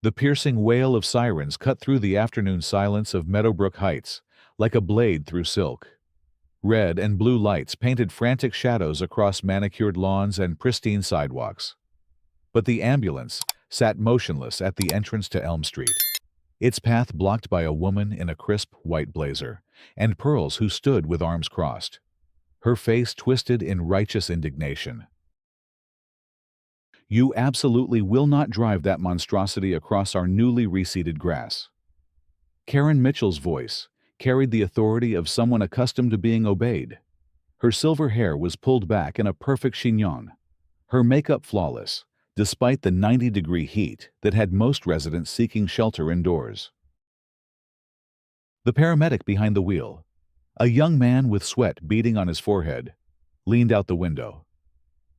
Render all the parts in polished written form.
The piercing wail of sirens cut through the afternoon silence of Meadowbrook Heights, like a blade through silk. Red and blue lights painted frantic shadows across manicured lawns and pristine sidewalks. But the ambulance sat motionless at the entrance to Elm Street, its path blocked by a woman in a crisp white blazer, and Pearls who stood with arms crossed, her face twisted in righteous indignation. "You absolutely will not drive that monstrosity across our newly reseeded grass." Karen Mitchell's voice carried the authority of someone accustomed to being obeyed. Her silver hair was pulled back in a perfect chignon, her makeup flawless, despite the 90-degree heat that had most residents seeking shelter indoors. The paramedic behind the wheel, a young man with sweat beading on his forehead, leaned out the window.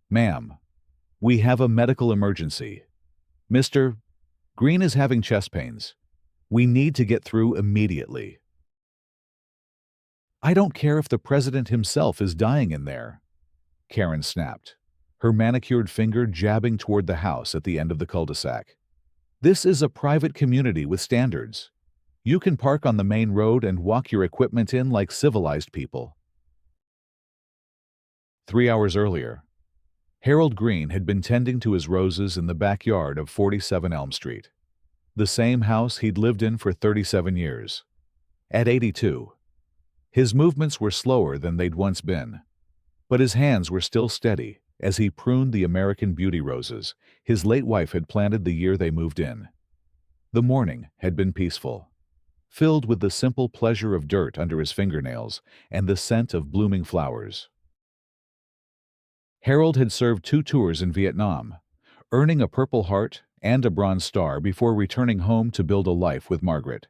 "Ma'am, we have a medical emergency. Mr. Greene is having chest pains. We need to get through immediately." "I don't care if the president himself is dying in there," Karen snapped, her manicured finger jabbing toward the house at the end of the cul-de-sac. "This is a private community with standards. You can park on the main road and walk your equipment in like civilized people." 3 hours earlier, Harold Greene had been tending to his roses in the backyard of 47 Elm Street, the same house he'd lived in for 37 years. At 82, his movements were slower than they'd once been, but his hands were still steady as he pruned the American Beauty roses his late wife had planted the year they moved in. The morning had been peaceful, filled with the simple pleasure of dirt under his fingernails and the scent of blooming flowers. Harold had served 2 tours in Vietnam, earning a Purple Heart and a Bronze Star before returning home to build a life with Margaret.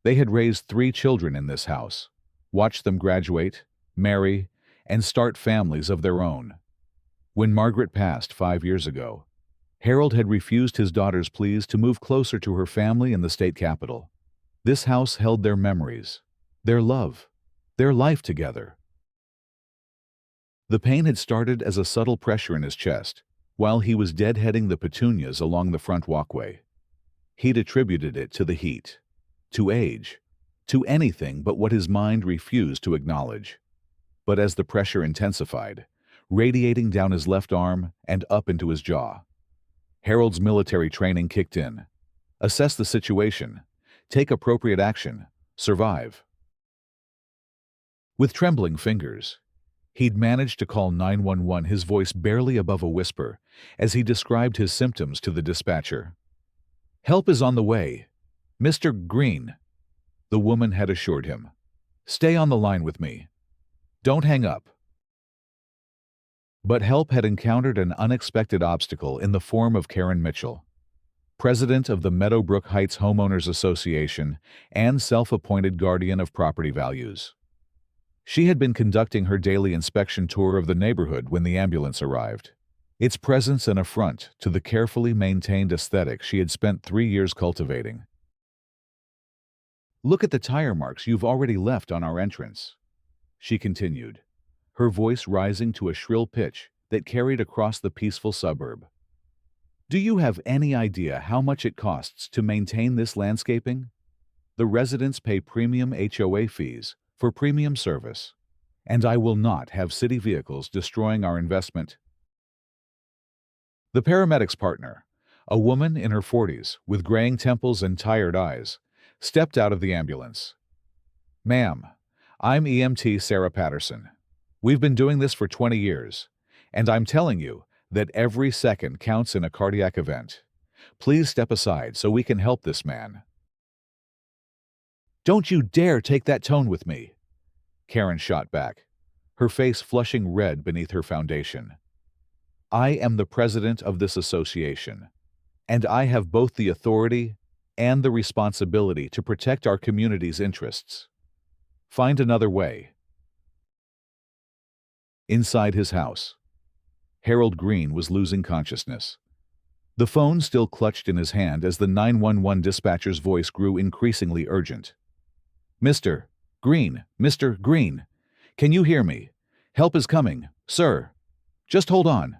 They had raised 3 children in this house, watched them graduate, marry, and start families of their own. When Margaret passed 5 years ago, Harold had refused his daughter's pleas to move closer to her family in the state capital. This house held their memories, their love, their life together. The pain had started as a subtle pressure in his chest, while he was deadheading the petunias along the front walkway. He'd attributed it to the heat, to age, to anything but what his mind refused to acknowledge. But as the pressure intensified, radiating down his left arm and up into his jaw, Harold's military training kicked in. Assess the situation, take appropriate action, survive. With trembling fingers, he'd managed to call 911, his voice barely above a whisper, as he described his symptoms to the dispatcher. "Help is on the way, Mr. Greene," the woman had assured him. "Stay on the line with me. Don't hang up." But help had encountered an unexpected obstacle in the form of Karen Mitchell, president of the Meadowbrook Heights Homeowners Association and self-appointed guardian of property values. She had been conducting her daily inspection tour of the neighborhood when the ambulance arrived, its presence an affront to the carefully maintained aesthetic she had spent 3 years cultivating. "Look at the tire marks you've already left on our entrance," she continued, her voice rising to a shrill pitch that carried across the peaceful suburb. "Do you have any idea how much it costs to maintain this landscaping? The residents pay premium HOA fees for premium service, and I will not have city vehicles destroying our investment." The paramedic's partner, a woman in her 40s with graying temples and tired eyes, stepped out of the ambulance. "Ma'am, I'm EMT Sarah Patterson. We've been doing this for 20 years, and I'm telling you that every second counts in a cardiac event. Please step aside so we can help this man." "Don't you dare take that tone with me," Karen shot back, her face flushing red beneath her foundation. "I am the president of this association, and I have both the authority and the responsibility to protect our community's interests. Find another way." Inside his house, Harold Greene was losing consciousness. The phone still clutched in his hand as the 911 dispatcher's voice grew increasingly urgent. "Mr. Greene, Mr. Greene, can you hear me? Help is coming, sir. Just hold on."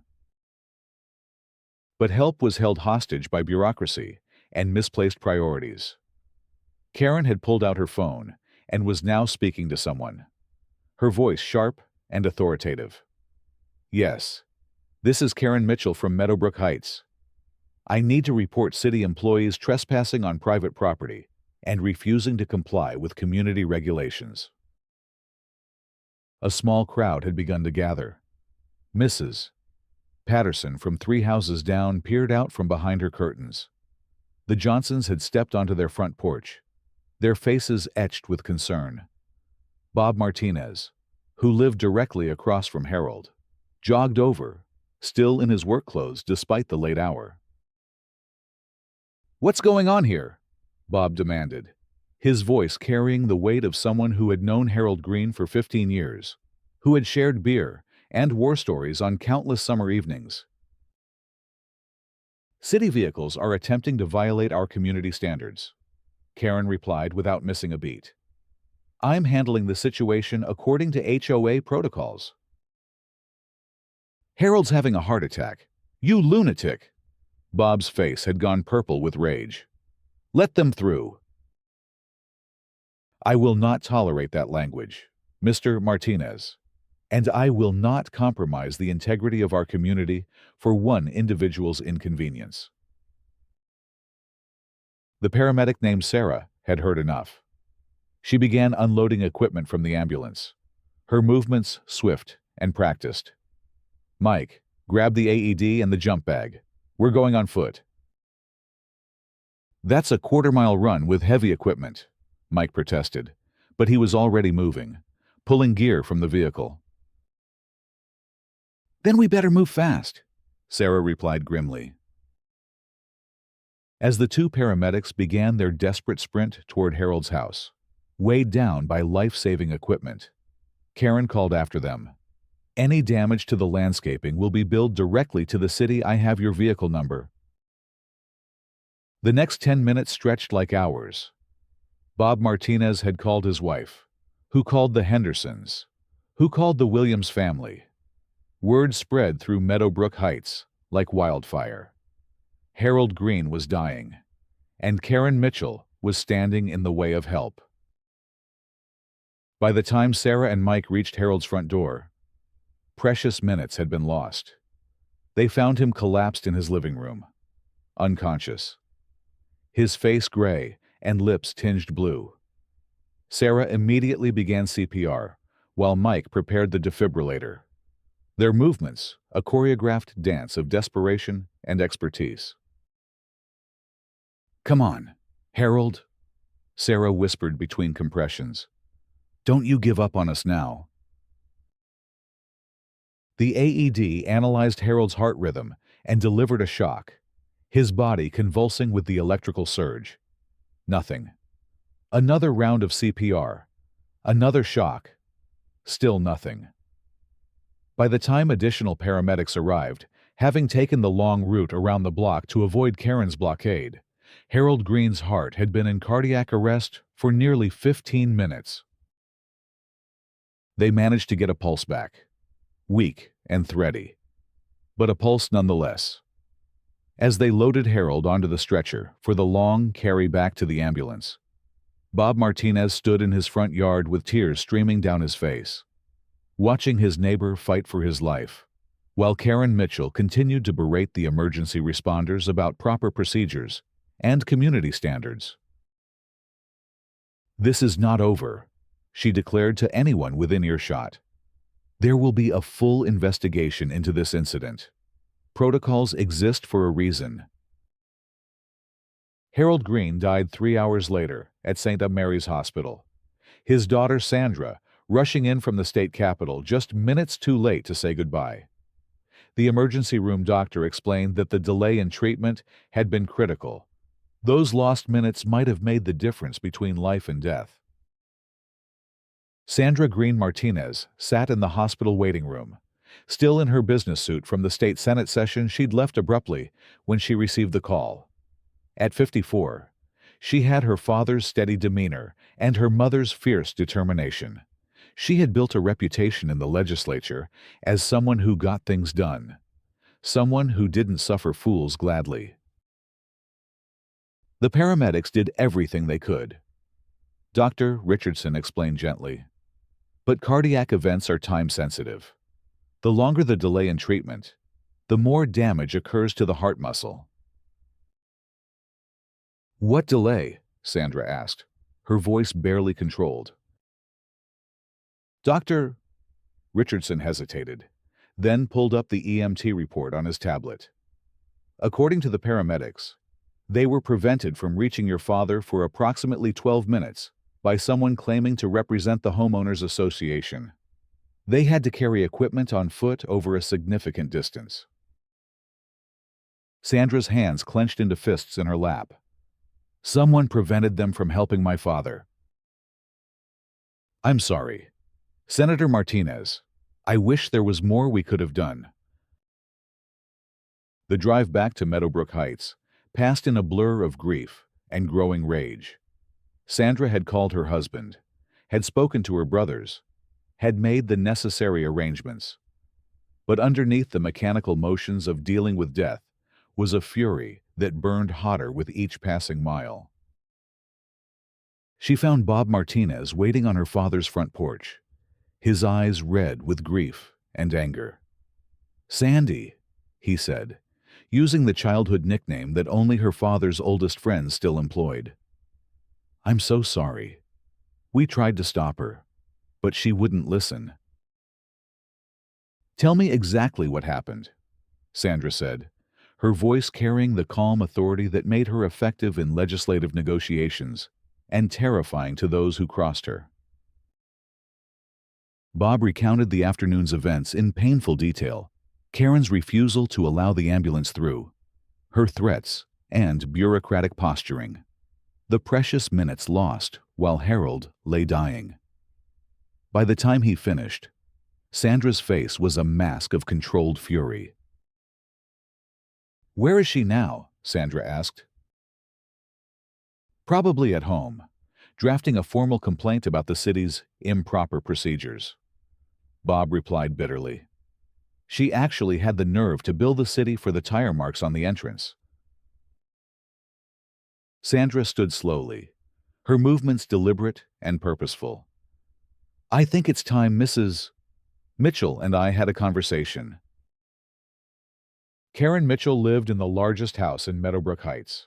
But help was held hostage by bureaucracy, and misplaced priorities. Karen had pulled out her phone and was now speaking to someone, her voice sharp and authoritative. "Yes, this is Karen Mitchell from Meadowbrook Heights. I need to report city employees trespassing on private property and refusing to comply with community regulations." A small crowd had begun to gather. Mrs. Patterson from 3 houses down peered out from behind her curtains. The Johnsons had stepped onto their front porch, their faces etched with concern. Bob Martinez, who lived directly across from Harold, jogged over, still in his work clothes despite the late hour. "What's going on here?" Bob demanded, his voice carrying the weight of someone who had known Harold Greene for 15 years, who had shared beer and war stories on countless summer evenings. "City vehicles are attempting to violate our community standards," Karen replied without missing a beat. "I'm handling the situation according to HOA protocols." "Harold's having a heart attack. You lunatic!" Bob's face had gone purple with rage. "Let them through." "I will not tolerate that language, Mr. Martinez, and I will not compromise the integrity of our community for one individual's inconvenience." The paramedic named Sarah had heard enough. She began unloading equipment from the ambulance, her movements swift and practiced. "Mike, grab the AED and the jump bag. We're going on foot." "That's a quarter-mile run with heavy equipment," Mike protested, but he was already moving, pulling gear from the vehicle. "Then we better move fast," Sarah replied grimly. As the 2 paramedics began their desperate sprint toward Harold's house, weighed down by life-saving equipment, Karen called after them, "Any damage to the landscaping will be billed directly to the city. I have your vehicle number." The next 10 minutes stretched like hours. Bob Martinez had called his wife, who called the Hendersons, who called the Williams family. Word spread through Meadowbrook Heights like wildfire. Harold Greene was dying, and Karen Mitchell was standing in the way of help. By the time Sarah and Mike reached Harold's front door, precious minutes had been lost. They found him collapsed in his living room, unconscious, his face gray and lips tinged blue. Sarah immediately began CPR, while Mike prepared the defibrillator. Their movements, a choreographed dance of desperation and expertise. "Come on, Harold," Sarah whispered between compressions. "Don't you give up on us now." The AED analyzed Harold's heart rhythm and delivered a shock, his body convulsing with the electrical surge. Nothing. Another round of CPR. Another shock. Still nothing. By the time additional paramedics arrived, having taken the long route around the block to avoid Karen's blockade, Harold Greene's heart had been in cardiac arrest for nearly 15 minutes. They managed to get a pulse back, weak and thready, but a pulse nonetheless. As they loaded Harold onto the stretcher for the long carry back to the ambulance, Bob Martinez stood in his front yard with tears streaming down his face, watching his neighbor fight for his life, while Karen Mitchell continued to berate the emergency responders about proper procedures and community standards. "This is not over," she declared to anyone within earshot. "There will be a full investigation into this incident. Protocols exist for a reason." Harold Greene died 3 hours later at St. Mary's Hospital, his daughter Sandra rushing in from the state capitol just minutes too late to say goodbye. The emergency room doctor explained that the delay in treatment had been critical. Those lost minutes might have made the difference between life and death. Sandra Greene Martinez sat in the hospital waiting room, still in her business suit from the state Senate session she'd left abruptly when she received the call. At 54, she had her father's steady demeanor and her mother's fierce determination. She had built a reputation in the legislature as someone who got things done, someone who didn't suffer fools gladly. The paramedics did everything they could. Dr. Richardson explained gently. But cardiac events are time-sensitive. The longer the delay in treatment, the more damage occurs to the heart muscle. What delay? Sandra asked, her voice barely controlled. Dr. Richardson hesitated, then pulled up the EMT report on his tablet. According to the paramedics, they were prevented from reaching your father for approximately 12 minutes by someone claiming to represent the homeowners association. They had to carry equipment on foot over a significant distance. Sandra's hands clenched into fists in her lap. Someone prevented them from helping my father. I'm sorry. Senator Martinez, I wish there was more we could have done. The drive back to Meadowbrook Heights passed in a blur of grief and growing rage. Sandra had called her husband, had spoken to her brothers, had made the necessary arrangements. But underneath the mechanical motions of dealing with death was a fury that burned hotter with each passing mile. She found Bob Martinez waiting on her father's front porch, his eyes red with grief and anger. Sandy, he said, using the childhood nickname that only her father's oldest friend still employed. I'm so sorry. We tried to stop her, but she wouldn't listen. Tell me exactly what happened, Sandra said, her voice carrying the calm authority that made her effective in legislative negotiations and terrifying to those who crossed her. Bob recounted the afternoon's events in painful detail, Karen's refusal to allow the ambulance through, her threats, and bureaucratic posturing. The precious minutes lost while Harold lay dying. By the time he finished, Sandra's face was a mask of controlled fury. Where is she now? Sandra asked. Probably at home, drafting a formal complaint about the city's improper procedures. Bob replied bitterly. She actually had the nerve to bill the city for the tire marks on the entrance. Sandra stood slowly, her movements deliberate and purposeful. I think it's time Mrs. Mitchell and I had a conversation. Karen Mitchell lived in the largest house in Meadowbrook Heights,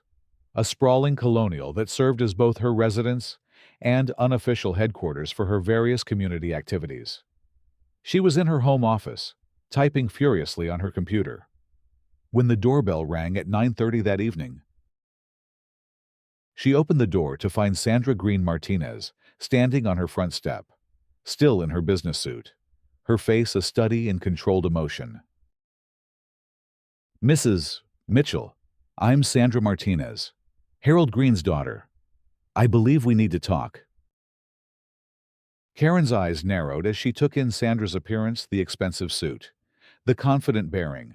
a sprawling colonial that served as both her residence and unofficial headquarters for her various community activities. She was in her home office, typing furiously on her computer, when the doorbell rang at 9:30 that evening. She opened the door to find Sandra Greene Martinez standing on her front step, still in her business suit, her face a study in controlled emotion. Mrs. Mitchell, I'm Sandra Martinez, Harold Greene's daughter. I believe we need to talk. Karen's eyes narrowed as she took in Sandra's appearance, the expensive suit, the confident bearing,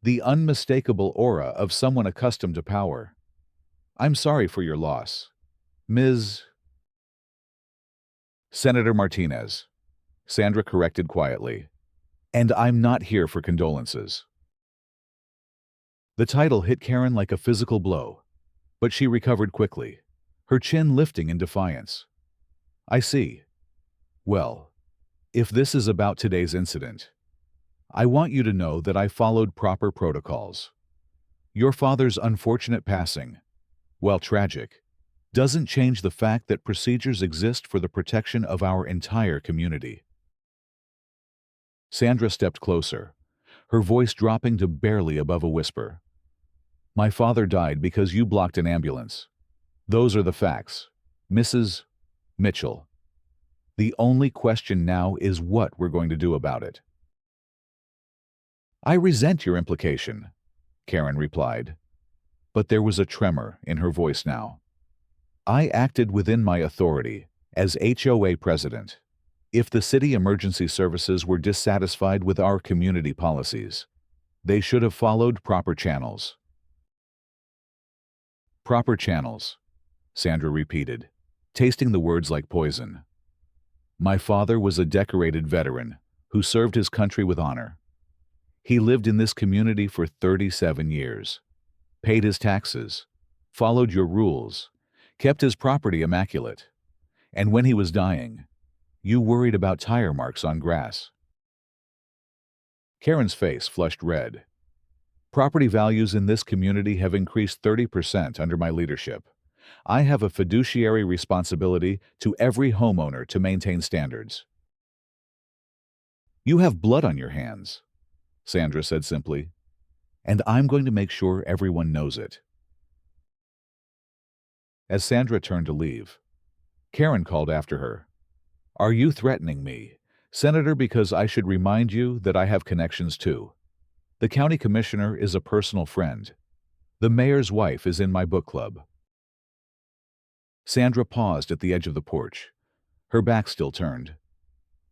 the unmistakable aura of someone accustomed to power. I'm sorry for your loss, Ms. Senator Martinez, Sandra corrected quietly, and I'm not here for condolences. The title hit Karen like a physical blow, but she recovered quickly, her chin lifting in defiance. I see. Well, if this is about today's incident, I want you to know that I followed proper protocols. Your father's unfortunate passing, while tragic, doesn't change the fact that procedures exist for the protection of our entire community. Sandra stepped closer, her voice dropping to barely above a whisper. My father died because you blocked an ambulance. Those are the facts, Mrs. Mitchell. The only question now is what we're going to do about it. I resent your implication, Karen replied, but there was a tremor in her voice now. I acted within my authority as HOA president. If the city emergency services were dissatisfied with our community policies, they should have followed proper channels. Proper channels, Sandra repeated, tasting the words like poison. My father was a decorated veteran who served his country with honor. He lived in this community for 37 years, paid his taxes, followed your rules, kept his property immaculate. And when he was dying, you worried about tire marks on grass. Karen's face flushed red. Property values in this community have increased 30% under my leadership. I have a fiduciary responsibility to every homeowner to maintain standards. You have blood on your hands, Sandra said simply, and I'm going to make sure everyone knows it. As Sandra turned to leave, Karen called after her. Are you threatening me, Senator, because I should remind you that I have connections too? The county commissioner is a personal friend. The mayor's wife is in my book club. Sandra paused at the edge of the porch, her back still turned.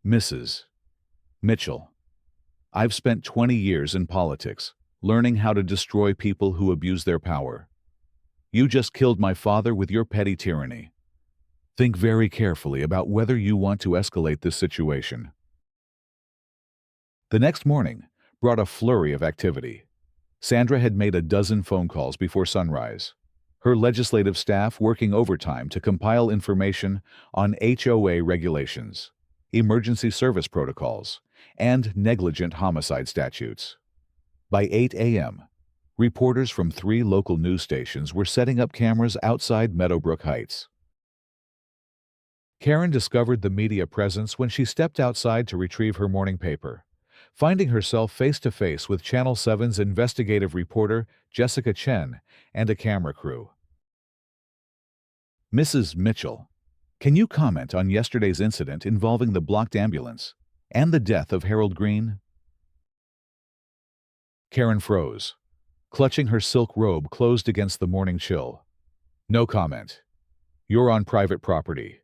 Mrs. Mitchell, I've spent 20 years in politics, learning how to destroy people who abuse their power. You just killed my father with your petty tyranny. Think very carefully about whether you want to escalate this situation. The next morning brought a flurry of activity. Sandra had made a dozen phone calls before sunrise, her legislative staff working overtime to compile information on HOA regulations, emergency service protocols, and negligent homicide statutes. By 8 a.m., reporters from 3 local news stations were setting up cameras outside Meadowbrook Heights. Karen discovered the media presence when she stepped outside to retrieve her morning paper, finding herself face-to-face with Channel 7's investigative reporter Jessica Chen and a camera crew. Mrs. Mitchell, can you comment on yesterday's incident involving the blocked ambulance and the death of Harold Greene? Karen froze, clutching her silk robe closed against the morning chill. No comment. You're on private property.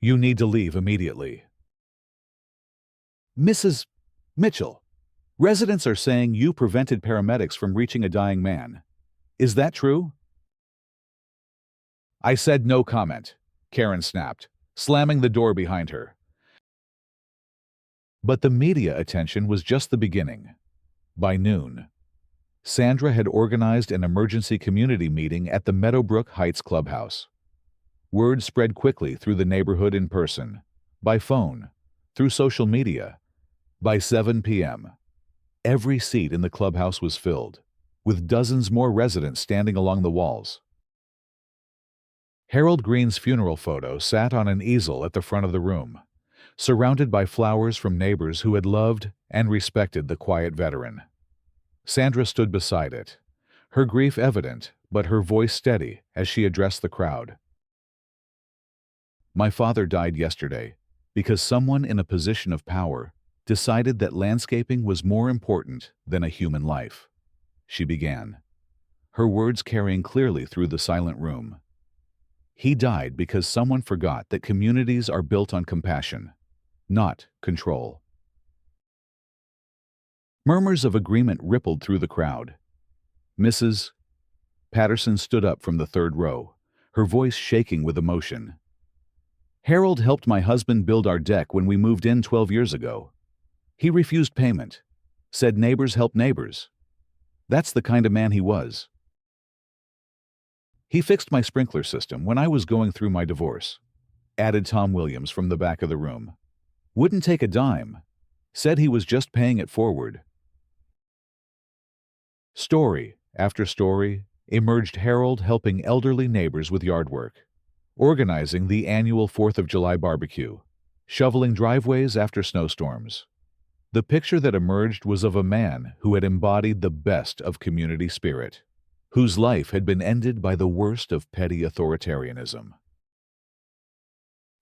You need to leave immediately. Mrs. Mitchell, residents are saying you prevented paramedics from reaching a dying man. Is that true? I said no comment, Karen snapped, slamming the door behind her. But the media attention was just the beginning. By noon, Sandra had organized an emergency community meeting at the Meadowbrook Heights clubhouse. Word spread quickly through the neighborhood in person, by phone, through social media. By 7 p.m., every seat in the clubhouse was filled, with dozens more residents standing along the walls. Harold Greene's funeral photo sat on an easel at the front of the room, surrounded by flowers from neighbors who had loved and respected the quiet veteran. Sandra stood beside it, her grief evident but her voice steady as she addressed the crowd. My father died yesterday because someone in a position of power decided that landscaping was more important than a human life, she began, her words carrying clearly through the silent room. He died because someone forgot that communities are built on compassion, not control. Murmurs of agreement rippled through the crowd. Mrs. Patterson stood up from the third row, her voice shaking with emotion. Harold helped my husband build our deck when we moved in 12 years ago. He refused payment, said neighbors help neighbors. That's the kind of man he was. He fixed my sprinkler system when I was going through my divorce, added Tom Williams from the back of the room. Wouldn't take a dime, said he was just paying it forward. Story after story emerged Harold helping elderly neighbors with yard work, organizing the annual 4th of July barbecue, shoveling driveways after snowstorms. The picture that emerged was of a man who had embodied the best of community spirit, whose life had been ended by the worst of petty authoritarianism.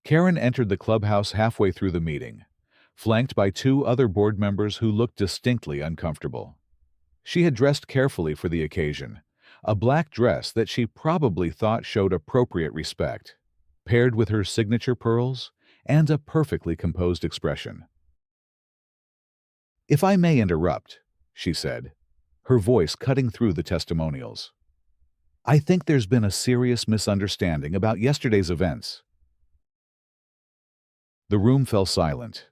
Karen entered the clubhouse halfway through the meeting, flanked by 2 other board members who looked distinctly uncomfortable. She had dressed carefully for the occasion, a black dress that she probably thought showed appropriate respect, paired with her signature pearls and a perfectly composed expression. If I may interrupt, she said, her voice cutting through the testimonials. I think there's been a serious misunderstanding about yesterday's events. The room fell silent,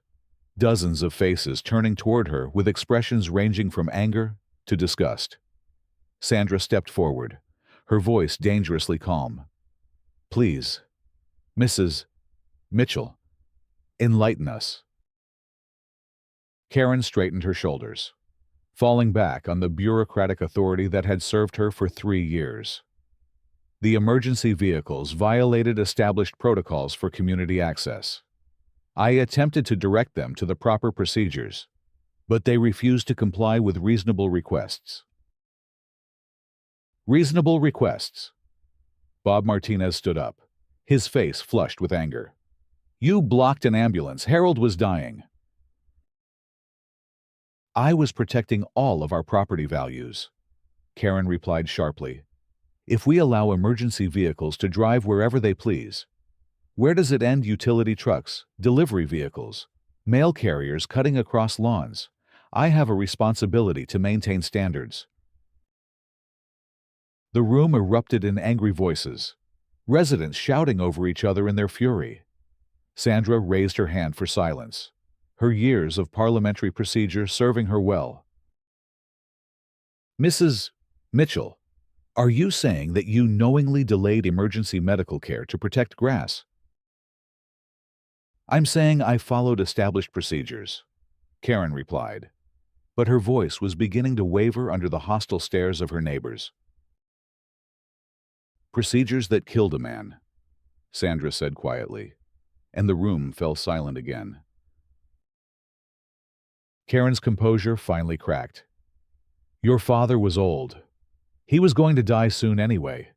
dozens of faces turning toward her with expressions ranging from anger to disgust. Sandra stepped forward, her voice dangerously calm. "Please, Mrs. Mitchell, enlighten us." Karen straightened her shoulders, falling back on the bureaucratic authority that had served her for 3 years. The emergency vehicles violated established protocols for community access. I attempted to direct them to the proper procedures, but they refused to comply with reasonable requests. Reasonable requests. Bob Martinez stood up, his face flushed with anger. "You blocked an ambulance. Harold was dying." "I was protecting all of our property values," Karen replied sharply. "If we allow emergency vehicles to drive wherever they please, where does it end? Utility trucks, delivery vehicles, mail carriers cutting across lawns. I have a responsibility to maintain standards." The room erupted in angry voices, residents shouting over each other in their fury. Sandra raised her hand for silence, her years of parliamentary procedure serving her well. "Mrs. Mitchell, are you saying that you knowingly delayed emergency medical care to protect grass?" "I'm saying I followed established procedures," Karen replied, but her voice was beginning to waver under the hostile stares of her neighbors. "Procedures that killed a man," Sandra said quietly, and the room fell silent again. Karen's composure finally cracked. "Your father was old. He was going to die soon anyway.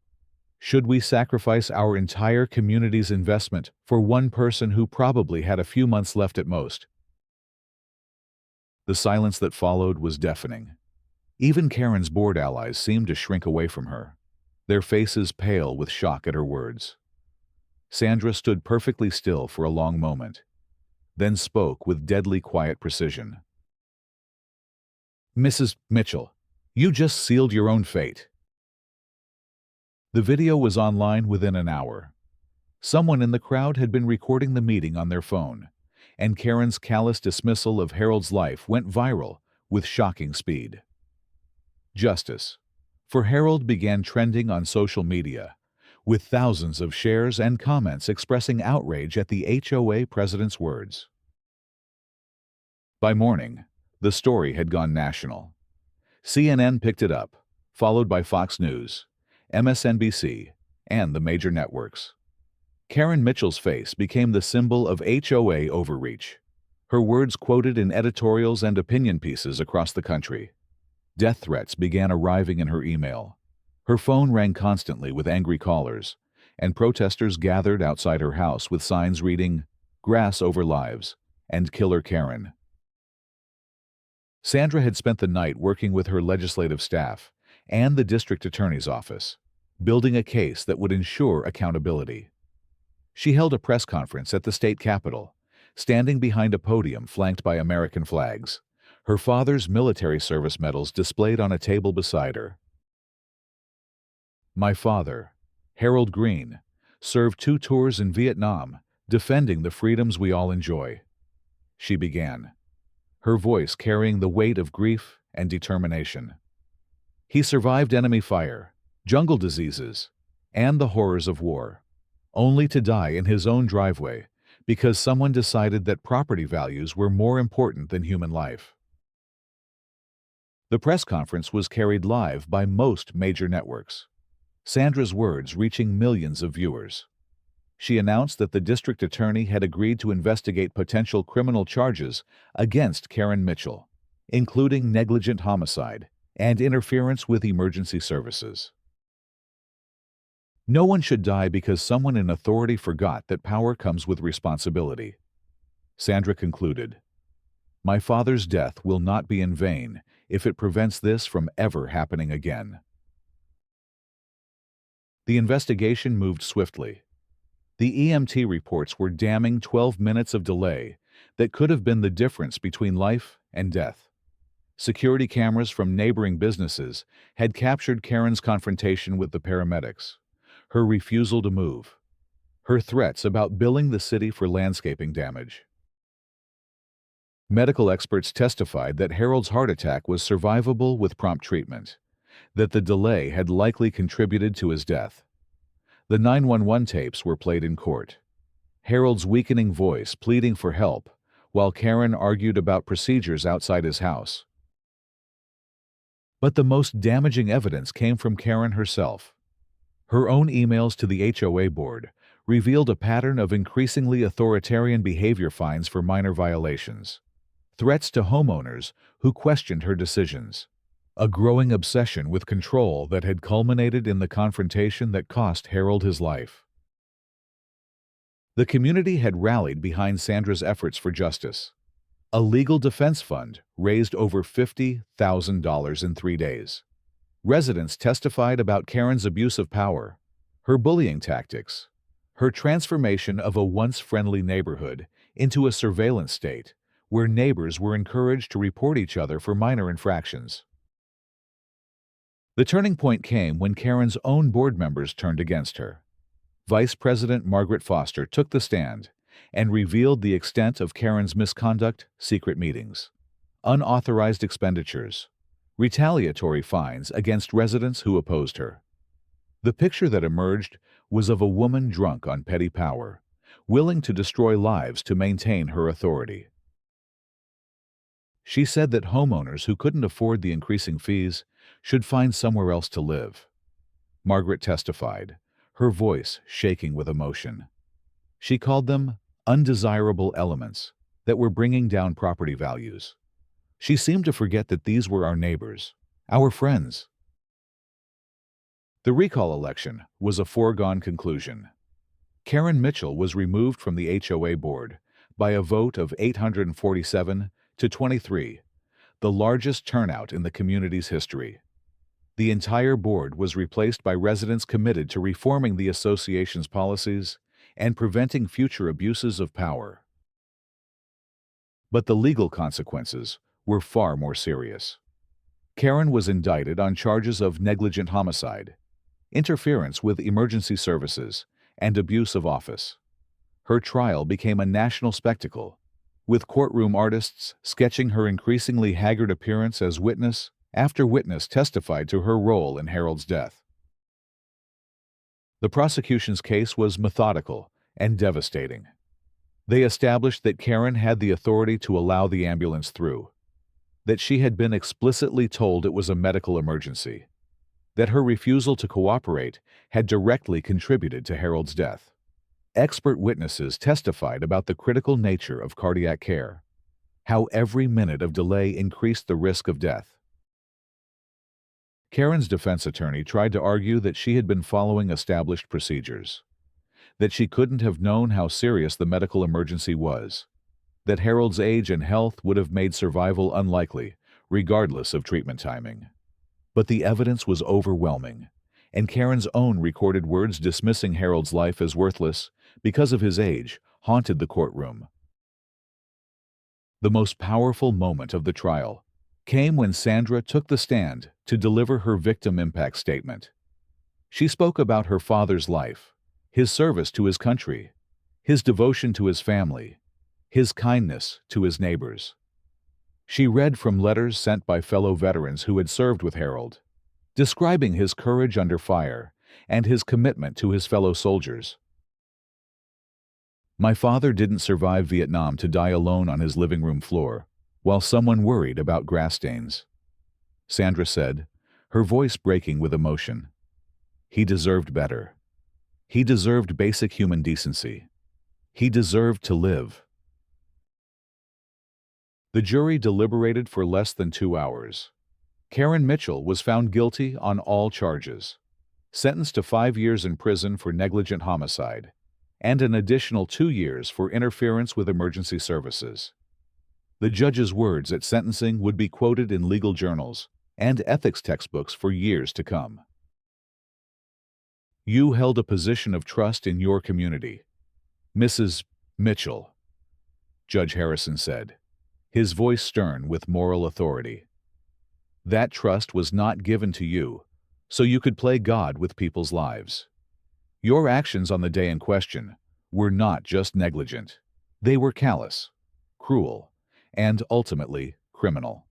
Should we sacrifice our entire community's investment for one person who probably had a few months left at most?" The silence that followed was deafening. Even Karen's board allies seemed to shrink away from her, their faces pale with shock at her words. Sandra stood perfectly still for a long moment, then spoke with deadly quiet precision. "Mrs. Mitchell, you just sealed your own fate." The video was online within an hour. Someone in the crowd had been recording the meeting on their phone, and Karen's callous dismissal of Harold's life went viral with shocking speed. Justice for Harold began trending on social media, with thousands of shares and comments expressing outrage at the HOA president's words. By morning, the story had gone national. CNN picked it up, followed by Fox News, MSNBC, and the major networks. Karen Mitchell's face became the symbol of HOA overreach, her words quoted in editorials and opinion pieces across the country. Death threats began arriving in her email. Her phone rang constantly with angry callers, and protesters gathered outside her house with signs reading, "Grass over lives," and "Killer Karen." Sandra had spent the night working with her legislative staff and the district attorney's office, building a case that would ensure accountability. She held a press conference at the state capitol, standing behind a podium flanked by American flags, her father's military service medals displayed on a table beside her. "My father, Harold Greene, served 2 tours in Vietnam, defending the freedoms we all enjoy," she began, her voice carrying the weight of grief and determination. "He survived enemy fire, jungle diseases, and the horrors of war, only to die in his own driveway because someone decided that property values were more important than human life." The press conference was carried live by most major networks, Sandra's words reaching millions of viewers. She announced that the district attorney had agreed to investigate potential criminal charges against Karen Mitchell, including negligent homicide and interference with emergency services. "No one should die because someone in authority forgot that power comes with responsibility," Sandra concluded. "My father's death will not be in vain if it prevents this from ever happening again." The investigation moved swiftly. The EMT reports were damning 12 minutes of delay that could have been the difference between life and death. Security cameras from neighboring businesses had captured Karen's confrontation with the paramedics, her refusal to move, her threats about billing the city for landscaping damage. Medical experts testified that Harold's heart attack was survivable with prompt treatment. that the delay had likely contributed to his death. The 911 tapes were played in court. Harold's weakening voice pleading for help, while Karen argued about procedures outside his house. But the most damaging evidence came from Karen herself. Her own emails to the HOA board revealed a pattern of increasingly authoritarian behavior, fines for minor violations, threats to homeowners who questioned her decisions, a growing obsession with control that had culminated in the confrontation that cost Harold his life. The community had rallied behind Sandra's efforts for justice. A legal defense fund raised over $50,000 in 3 days. Residents testified about Karen's abuse of power, her bullying tactics, her transformation of a once friendly neighborhood into a surveillance state where neighbors were encouraged to report each other for minor infractions. The turning point came when Karen's own board members turned against her. Vice President Margaret Foster took the stand and revealed the extent of Karen's misconduct: secret meetings, unauthorized expenditures, retaliatory fines against residents who opposed her. The picture that emerged was of a woman drunk on petty power, willing to destroy lives to maintain her authority. She said that homeowners who couldn't afford the increasing fees should find somewhere else to live. Margaret testified, her voice shaking with emotion. She called them undesirable elements that were bringing down property values. She seemed to forget that these were our neighbors, our friends. The recall election was a foregone conclusion. Karen Mitchell was removed from the HOA board by a vote of 847 to 23, the largest turnout in the community's history. The entire board was replaced by residents committed to reforming the association's policies and preventing future abuses of power. But the legal consequences were far more serious. Karen was indicted on charges of negligent homicide, interference with emergency services, and abuse of office. Her trial became a national spectacle, with courtroom artists sketching her increasingly haggard appearance as witness after witness testified to her role in Harold's death. The prosecution's case was methodical and devastating. They established that Karen had the authority to allow the ambulance through, that she had been explicitly told it was a medical emergency, that her refusal to cooperate had directly contributed to Harold's death. Expert witnesses testified about the critical nature of cardiac care, how every minute of delay increased the risk of death. Karen's defense attorney tried to argue that she had been following established procedures, that she couldn't have known how serious the medical emergency was, that Harold's age and health would have made survival unlikely, regardless of treatment timing. But the evidence was overwhelming, and Karen's own recorded words dismissing Harold's life as worthless because of his age haunted the courtroom. The most powerful moment of the trial came when Sandra took the stand to deliver her victim impact statement. She spoke about her father's life, his service to his country, his devotion to his family, his kindness to his neighbors. She read from letters sent by fellow veterans who had served with Harold, describing his courage under fire and his commitment to his fellow soldiers. "My father didn't survive Vietnam to die alone on his living room floor, while someone worried about grass stains," Sandra said, her voice breaking with emotion. "He deserved better. He deserved basic human decency. He deserved to live." The jury deliberated for less than 2 hours. Karen Mitchell was found guilty on all charges, sentenced to 5 years in prison for negligent homicide, and an additional 2 years for interference with emergency services. The judge's words at sentencing would be quoted in legal journals and ethics textbooks for years to come. "You held a position of trust in your community, Mrs. Mitchell," Judge Harrison said, his voice stern with moral authority. "That trust was not given to you so you could play God with people's lives. Your actions on the day in question were not just negligent. They were callous, cruel, and ultimately criminal."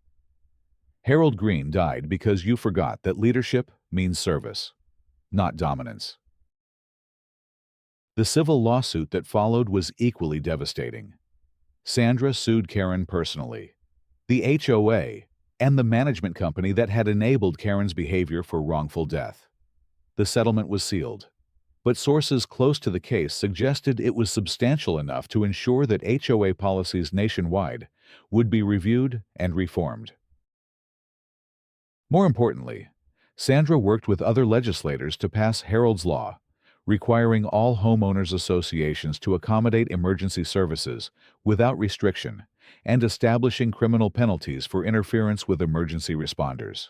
Harold Greene died because you forgot that leadership means service, not dominance. The civil lawsuit that followed was equally devastating. Sandra sued Karen personally, the HOA, and the management company that had enabled Karen's behavior for wrongful death. The settlement was sealed, but sources close to the case suggested it was substantial enough to ensure that HOA policies nationwide would be reviewed and reformed. More importantly, Sandra worked with other legislators to pass Harold's Law, requiring all homeowners associations to accommodate emergency services without restriction and establishing criminal penalties for interference with emergency responders.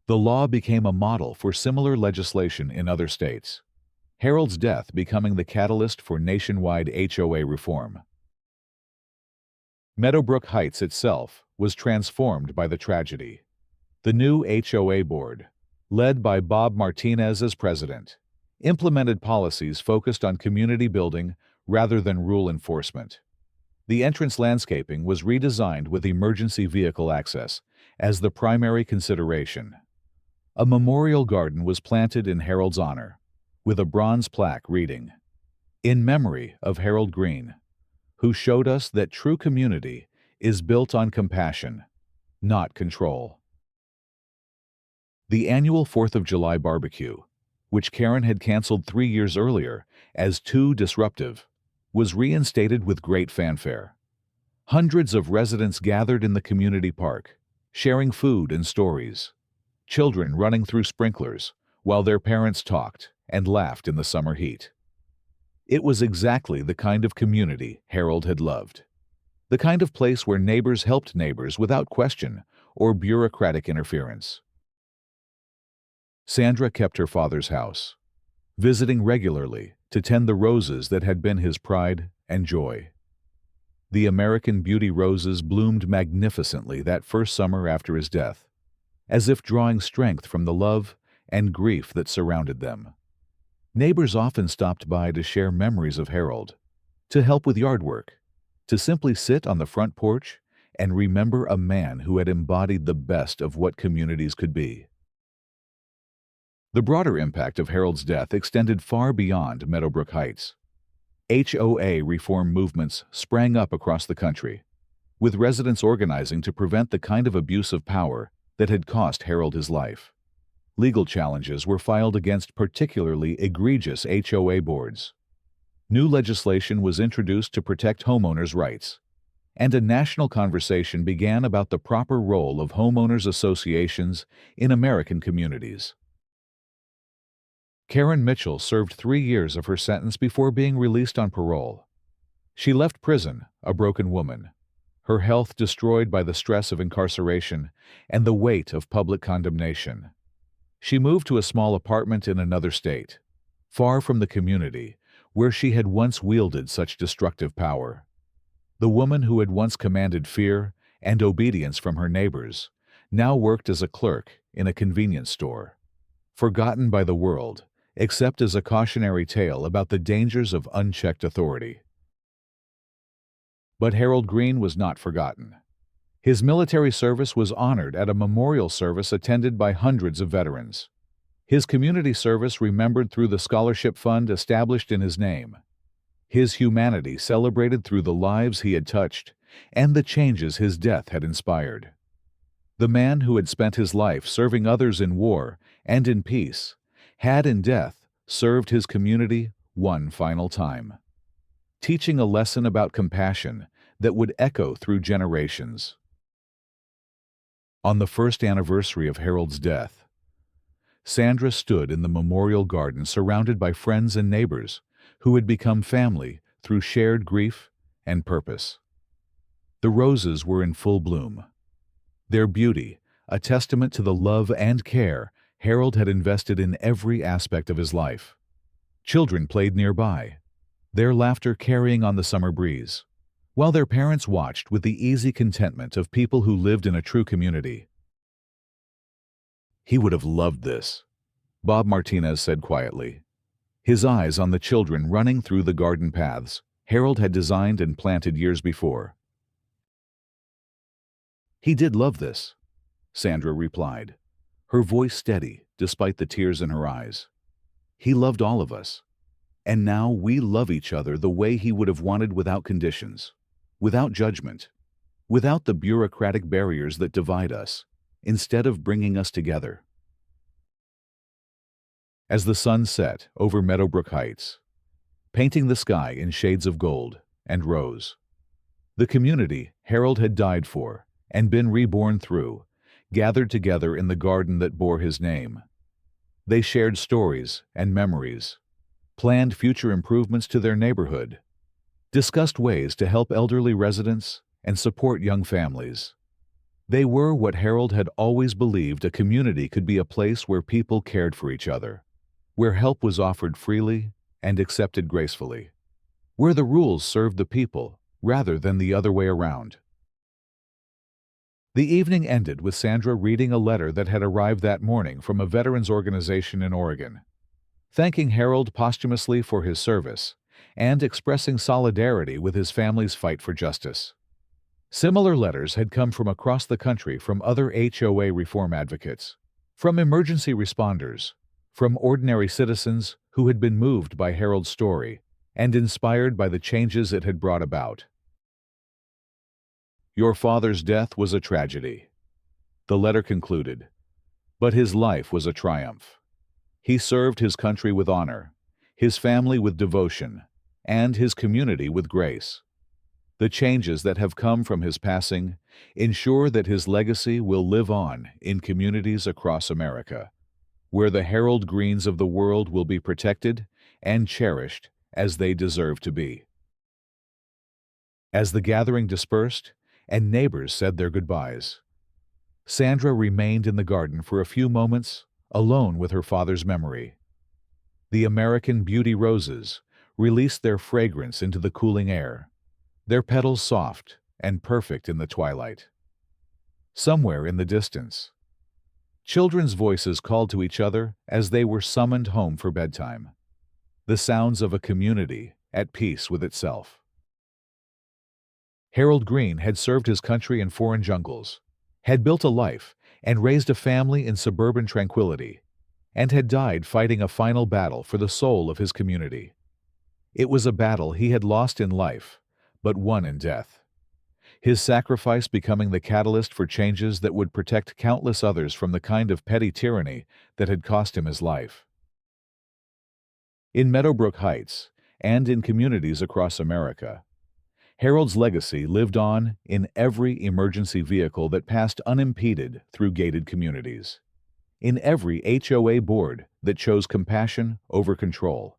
The law became a model for similar legislation in other states, Harold's death becoming the catalyst for nationwide HOA reform. Meadowbrook Heights itself was transformed by the tragedy. The new HOA board, led by Bob Martinez as president, implemented policies focused on community building rather than rule enforcement. The entrance landscaping was redesigned with emergency vehicle access as the primary consideration. A memorial garden was planted in Harold's honor, with a bronze plaque reading, "In memory of Harold Greene, who showed us that true community is built on compassion, not control." The annual 4th of July barbecue, which Karen had canceled 3 years earlier as too disruptive, was reinstated with great fanfare. Hundreds of residents gathered in the community park, sharing food and stories, children running through sprinklers while their parents talked and laughed in the summer heat. It was exactly the kind of community Harold had loved, the kind of place where neighbors helped neighbors without question or bureaucratic interference. Sandra kept her father's house, visiting regularly to tend the roses that had been his pride and joy. The American Beauty roses bloomed magnificently that first summer after his death, as if drawing strength from the love and grief that surrounded them. Neighbors often stopped by to share memories of Harold, to help with yard work, to simply sit on the front porch and remember a man who had embodied the best of what communities could be. The broader impact of Harold's death extended far beyond Meadowbrook Heights. HOA reform movements sprang up across the country, with residents organizing to prevent the kind of abuse of power that had cost Harold his life. Legal challenges were filed against particularly egregious HOA boards. New legislation was introduced to protect homeowners' rights, and a national conversation began about the proper role of homeowners associations in American communities. Karen Mitchell served 3 years of her sentence before being released on parole. She left prison a broken woman, her health destroyed by the stress of incarceration and the weight of public condemnation. She moved to a small apartment in another state, far from the community where she had once wielded such destructive power. The woman who had once commanded fear and obedience from her neighbors now worked as a clerk in a convenience store, forgotten by the world, except as a cautionary tale about the dangers of unchecked authority. But Harold Greene was not forgotten. His military service was honored at a memorial service attended by hundreds of veterans. His community service remembered through the scholarship fund established in his name. His humanity celebrated through the lives he had touched and the changes his death had inspired. The man who had spent his life serving others in war and in peace had in death served his community one final time, teaching a lesson about compassion that would echo through generations. On the first anniversary of Harold's death, Sandra stood in the memorial garden surrounded by friends and neighbors who had become family through shared grief and purpose. The roses were in full bloom, their beauty a testament to the love and care Harold had invested in every aspect of his life. Children played nearby, their laughter carrying on the summer breeze, while their parents watched with the easy contentment of people who lived in a true community. "He would have loved this," Bob Martinez said quietly, his eyes on the children running through the garden paths Harold had designed and planted years before. "He did love this," Sandra replied, her voice steady despite the tears in her eyes. He loved all of us. And now we love each other the way he would have wanted, without conditions, without judgment, without the bureaucratic barriers that divide us, instead of bringing us together. As the sun set over Meadowbrook Heights, painting the sky in shades of gold and rose, the community Harold had died for and been reborn through gathered together in the garden that bore his name. They shared stories and memories, planned future improvements to their neighborhood, discussed ways to help elderly residents and support young families. They were what Harold had always believed: a community could be a place where people cared for each other, where help was offered freely and accepted gracefully, where the rules served the people rather than the other way around. The evening ended with Sandra reading a letter that had arrived that morning from a veterans organization in Oregon, thanking Harold posthumously for his service and expressing solidarity with his family's fight for justice. Similar letters had come from across the country from other HOA reform advocates, from emergency responders, from ordinary citizens who had been moved by Harold's story and inspired by the changes it had brought about. Your father's death was a tragedy, the letter concluded, but his life was a triumph. He served his country with honor, his family with devotion, and his community with grace. The changes that have come from his passing ensure that his legacy will live on in communities across America, where the Harold Greenes of the world will be protected and cherished as they deserve to be. As the gathering dispersed and neighbors said their goodbyes, Sandra remained in the garden for a few moments, alone with her father's memory. The American beauty roses released their fragrance into the cooling air, their petals soft and perfect in the twilight. Somewhere in the distance, children's voices called to each other as they were summoned home for bedtime, the sounds of a community at peace with itself. Harold Greene had served his country in foreign jungles, had built a life and raised a family in suburban tranquility, and had died fighting a final battle for the soul of his community. It was a battle he had lost in life, but won in death, his sacrifice becoming the catalyst for changes that would protect countless others from the kind of petty tyranny that had cost him his life. In Meadowbrook Heights, and in communities across America, Harold's legacy lived on in every emergency vehicle that passed unimpeded through gated communities, in every HOA board that chose compassion over control,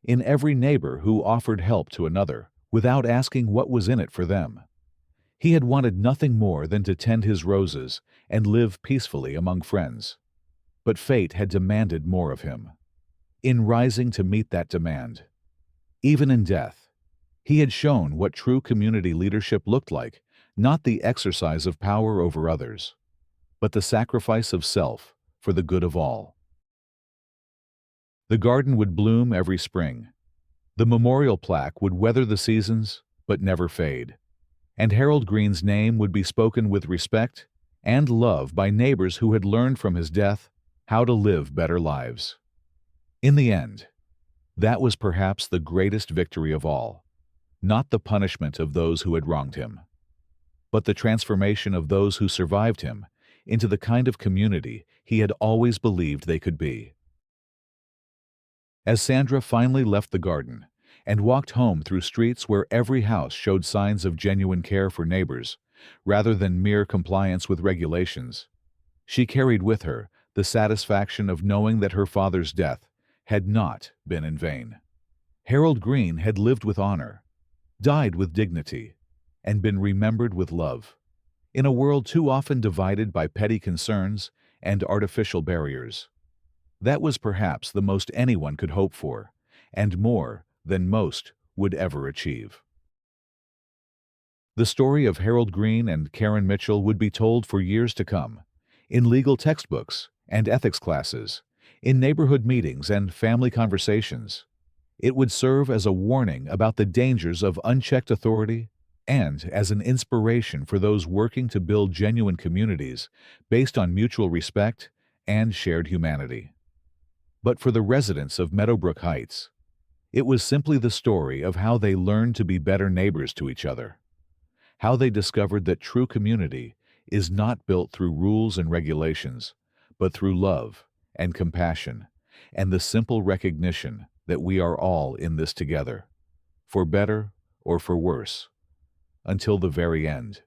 in every neighbor who offered help to another without asking what was in it for them. He had wanted nothing more than to tend his roses and live peacefully among friends. But fate had demanded more of him. In rising to meet that demand, even in death, he had shown what true community leadership looked like, not the exercise of power over others, but the sacrifice of self for the good of all. The garden would bloom every spring. The memorial plaque would weather the seasons, but never fade. And Harold Greene's name would be spoken with respect and love by neighbors who had learned from his death how to live better lives. In the end, that was perhaps the greatest victory of all. Not the punishment of those who had wronged him, but the transformation of those who survived him into the kind of community he had always believed they could be. As Sandra finally left the garden and walked home through streets where every house showed signs of genuine care for neighbors, rather than mere compliance with regulations, she carried with her the satisfaction of knowing that her father's death had not been in vain. Harold Greene had lived with honor, died with dignity, and been remembered with love, in a world too often divided by petty concerns and artificial barriers. That was perhaps the most anyone could hope for, and more than most would ever achieve. The story of Harold Greene and Karen Mitchell would be told for years to come, in legal textbooks and ethics classes, in neighborhood meetings and family conversations. It would serve as a warning about the dangers of unchecked authority, and as an inspiration for those working to build genuine communities based on mutual respect and shared humanity. But for the residents of Meadowbrook Heights, it was simply the story of how they learned to be better neighbors to each other, how they discovered that true community is not built through rules and regulations, but through love and compassion, and the simple recognition that we are all in this together, for better or for worse, until the very end.